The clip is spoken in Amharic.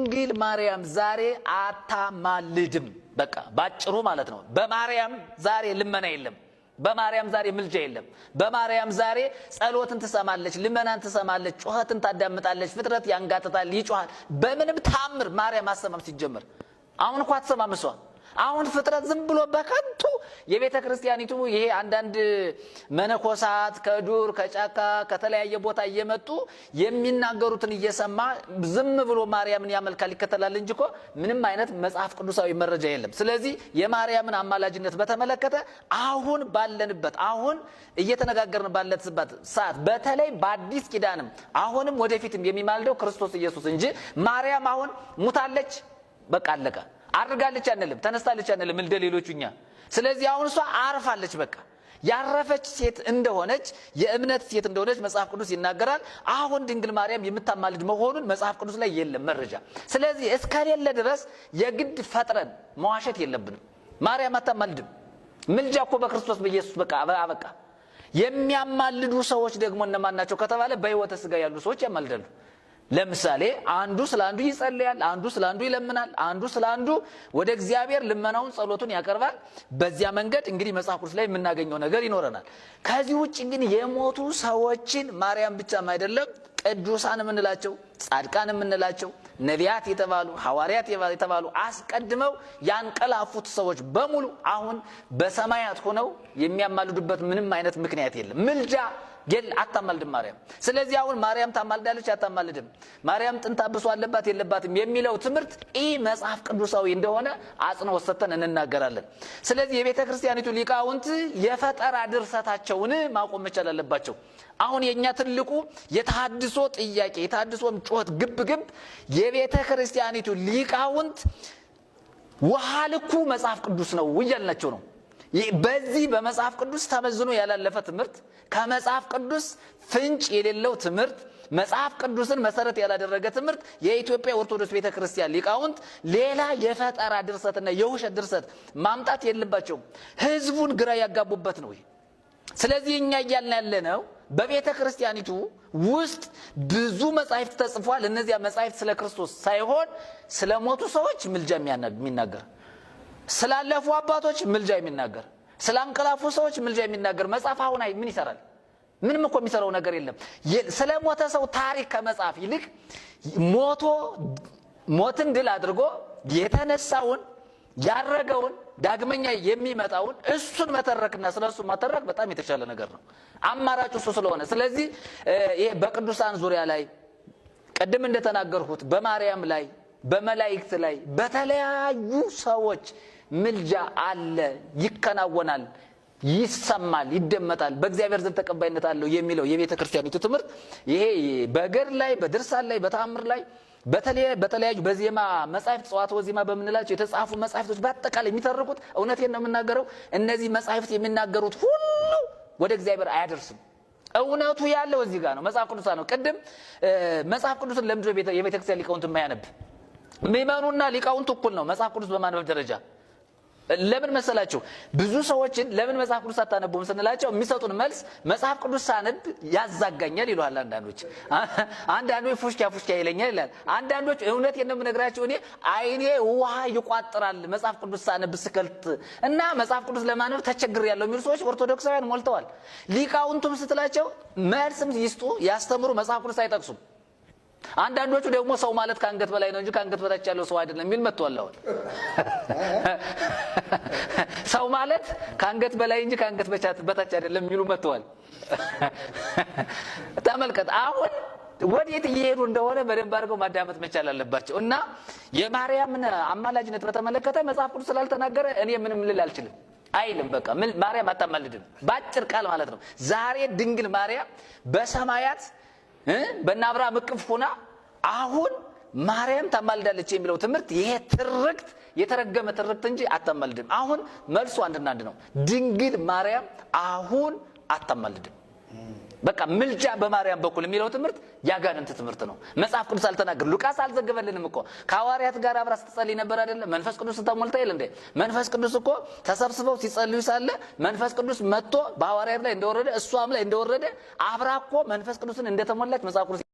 ድንግል ማርያም ዛሬ አታማልድም። በቃ ባጭሩ ማለት ነው። በማርያም ዛሬ ልመና የለም። በማርያም ዛሬ ምልጃ የለም። በማርያም ዛሬ ጸሎትን ትሰማለች፣ ልመናን ትሰማለች፣ ጩኸትን ታዳምጣለች። ፍጥረት ያንጋጥጣል፣ ይጮሃል። በምንም ታምር ማርያም አሰማም ሲጀመር። አሁን እንኳን አትሰማም እሷ። አሁን ፍጥረት ዝም ብሎ በከንቱ የቤተ ክርስቲያኒቱ ይሄ አንዳንድ መነኮሳት ከዱር ከጫካ ከተለያየ ቦታ እየመጡ የሚናገሩትን እየሰማ ዝም ብሎ ማርያምን ያመልካል ይከተላል እንጂ እኮ ምንም አይነት መጽሐፍ ቅዱሳዊ መረጃ የለም። ስለዚህ የማርያምን አማላጅነት በተመለከተ አሁን ባለንበት አሁን እየተነጋገርን ባለንበት ሰዓት በተለይ በአዲስ ኪዳንም አሁንም ወደፊትም የሚማልደው ክርስቶስ ኢየሱስ እንጂ ማርያም አሁን ሙታለች በቃ አለቀ አድርጋለች አንልም፣ ተነስታለች አንልም እንደ ሌሎቹኛ። ስለዚህ አሁን እሷ አርፋለች። በቃ ያረፈች ሴት እንደሆነች የእምነት ሴት እንደሆነች መጽሐፍ ቅዱስ ይናገራል። አሁን ድንግል ማርያም የምታማልድ መሆኑን መጽሐፍ ቅዱስ ላይ የለም መረጃ። ስለዚህ እስከሌለ ድረስ የግድ ፈጥረን መዋሸት የለብንም። ማርያም አታማልድም። ምልጃ እኮ በክርስቶስ በኢየሱስ በቃ አበቃ። የሚያማልዱ ሰዎች ደግሞ እነማን ናቸው ከተባለ በሕይወተ ሥጋ ያሉ ሰዎች ያማልዳሉ። ለምሳሌ አንዱ ስለ አንዱ ይጸልያል፣ አንዱ ስለ አንዱ ይለምናል፣ አንዱ ስለ አንዱ ወደ እግዚአብሔር ልመናውን ጸሎቱን ያቀርባል። በዚያ መንገድ እንግዲህ መጽሐፍ ቅዱስ ላይ የምናገኘው ነገር ይኖረናል። ከዚህ ውጭ እንግዲህ የሞቱ ሰዎችን ማርያም ብቻም አይደለም ቅዱሳን የምንላቸው ጻድቃን የምንላቸው ነቢያት የተባሉ ሐዋርያት የተባሉ አስቀድመው ያንቀላፉት ሰዎች በሙሉ አሁን በሰማያት ሆነው የሚያማልዱበት ምንም አይነት ምክንያት የለም። ምልጃ አታማልድም ማርያም። ስለዚህ አሁን ማርያም ታማልዳለች አታማልድም፣ ማርያም ጥንተ አብሶ አለባት የለባትም የሚለው ትምህርት መጽሐፍ ቅዱሳዊ እንደሆነ አጽንኦት ሰጥተን እንናገራለን። ስለዚህ የቤተ ክርስቲያኒቱ ሊቃውንት የፈጠራ ድርሰታቸውን ማቆም መቻል አለባቸው። አሁን የኛ ትልቁ የተሐድሶ ጥያቄ የተሐድሶም ጩኸት ግብ የቤተ ክርስቲያኒቱ ሊቃውንት ውሃ ልኩ መጽሐፍ ቅዱስ ነው እያልናቸው ነው። በዚህ በመጽሐፍ ቅዱስ ተመዝኖ ያላለፈ ትምህርት፣ ከመጽሐፍ ቅዱስ ፍንጭ የሌለው ትምህርት፣ መጽሐፍ ቅዱስን መሰረት ያላደረገ ትምህርት የኢትዮጵያ ኦርቶዶክስ ቤተክርስቲያን ሊቃውንት ሌላ የፈጠራ ድርሰትና የውሸት ድርሰት ማምጣት የለባቸውም። ህዝቡን ግራ ያጋቡበት ነው። ስለዚህ እኛ እያልን ያለነው በቤተ ክርስቲያኒቱ ውስጥ ብዙ መጻሕፍት ተጽፏል። እነዚያ መጻሕፍት ስለ ክርስቶስ ሳይሆን ስለ ሞቱ ሰዎች ምልጃ የሚናገር፣ ስላለፉ አባቶች ምልጃ የሚናገር፣ ስላንቀላፉ ሰዎች ምልጃ የሚናገር መጽሐፍ አሁን ምን ይሰራል? ምንም እኮ የሚሰራው ነገር የለም። ስለ ሞተ ሰው ታሪክ ከመጽሐፍ ይልቅ ሞትን ድል አድርጎ የተነሳውን ያረገውን ዳግመኛ የሚመጣውን እሱን መተረክና ስለሱ መተረክ በጣም የተሻለ ነገር ነው። አማራጭ እሱ ስለሆነ ስለዚህ ይሄ በቅዱሳን ዙሪያ ላይ ቀደም እንደተናገርኩት በማርያም ላይ በመላእክት ላይ በተለያዩ ሰዎች ምልጃ አለ፣ ይከናወናል፣ ይሰማል፣ ይደመጣል፣ በእግዚአብሔር ዘንድ ተቀባይነት አለው የሚለው የቤተ ክርስቲያኒቱ ትምህርት ይሄ በገድል ላይ በድርሳን ላይ በተአምር ላይ በተለያዩ በዜማ መጻሕፍት ጽዋትወ ዜማ በምንላቸው የተጻፉ መጻሕፍቶች በአጠቃላይ የሚተርኩት እውነቴን ነው የምናገረው፣ እነዚህ መጻሕፍት የሚናገሩት ሁሉ ወደ እግዚአብሔር አያደርስም። እውነቱ ያለው እዚህ ጋር ነው፣ መጽሐፍ ቅዱስ ነው። ቅድም መጽሐፍ ቅዱስን ለምንድነው የቤተ ክርስቲያን ሊቃውንት የማያነብ? ምእመኑና ሊቃውንት እኩል ነው መጽሐፍ ቅዱስ በማንበብ ደረጃ። ለምን መሰላችሁ? ብዙ ሰዎችን ለምን መጽሐፍ ቅዱስ አታነቡም ስንላቸው የሚሰጡን መልስ መጽሐፍ ቅዱስ ሳነብ ያዛጋኛል ይሏል። አንዳንዶች ፉሽካ ይለኛል ይላል። አንዳንዶች እውነቴን ነው የምነግራቸው እኔ አይኔ ውሃ ይቋጥራል መጽሐፍ ቅዱስ ሳነብ ስከልት እና መጽሐፍ ቅዱስ ለማንበብ ተቸግሬያለሁ የሚሉ ሰዎች ኦርቶዶክሳውያን ሞልተዋል። ሊቃውንቱም ስትላቸው መልስም ይስጡ ያስተምሩ መጽሐፍ ቅዱስ አይጠቅሱም። አንዳንዶቹ ደግሞ ሰው ማለት ከአንገት በላይ ነው እንጂ ከአንገት በታች ያለው ሰው አይደለም የሚል መጥቷል። አሁን ሰው ማለት ከአንገት በላይ እንጂ ከአንገት በታች አይደለም የሚሉ መጥተዋል። ተመልከት አሁን ወዴት እየሄዱ እንደሆነ በደንብ አድርገው ማዳመጥ መቻል አለባቸው። እና የማርያምን አማላጅነት በተመለከተ መጽሐፍ ቅዱስ ስላልተናገረ እኔ ምንም ልል አልችልም አይልም። በቃ ማርያም አታማልድም ባጭር ቃል ማለት ነው። ዛሬ ድንግል ማርያም በሰማያት በእነ አብርሃም እቅፍ ሆና አሁን ማርያም ታማልዳለች የሚለው ትምህርት ይሄ ትርክት የተረገመ ትርክት እንጂ አታማልድም። አሁን መልሱ አንድና አንድ ነው። ድንግል ማርያም አሁን አታማልድም። በቃ ምልጃ በማርያም በኩል የሚለው ትምህርት ያጋንንት ትምህርት ነው። መጽሐፍ ቅዱስ አልተናገረ። ሉቃስ አልዘገበልንም እኮ ከሐዋርያት ጋር አብራ ስትጸልይ ነበር አይደለ? መንፈስ ቅዱስ ተሞልታ ይል እንዴ? መንፈስ ቅዱስ እኮ ተሰብስበው ሲጸልዩ ሳለ መንፈስ ቅዱስ መጥቶ በሐዋርያት ላይ እንደወረደ እሷም ላይ እንደወረደ አብራ እኮ መንፈስ ቅዱስን እንደተሞላች መጽሐፍ ቅዱስ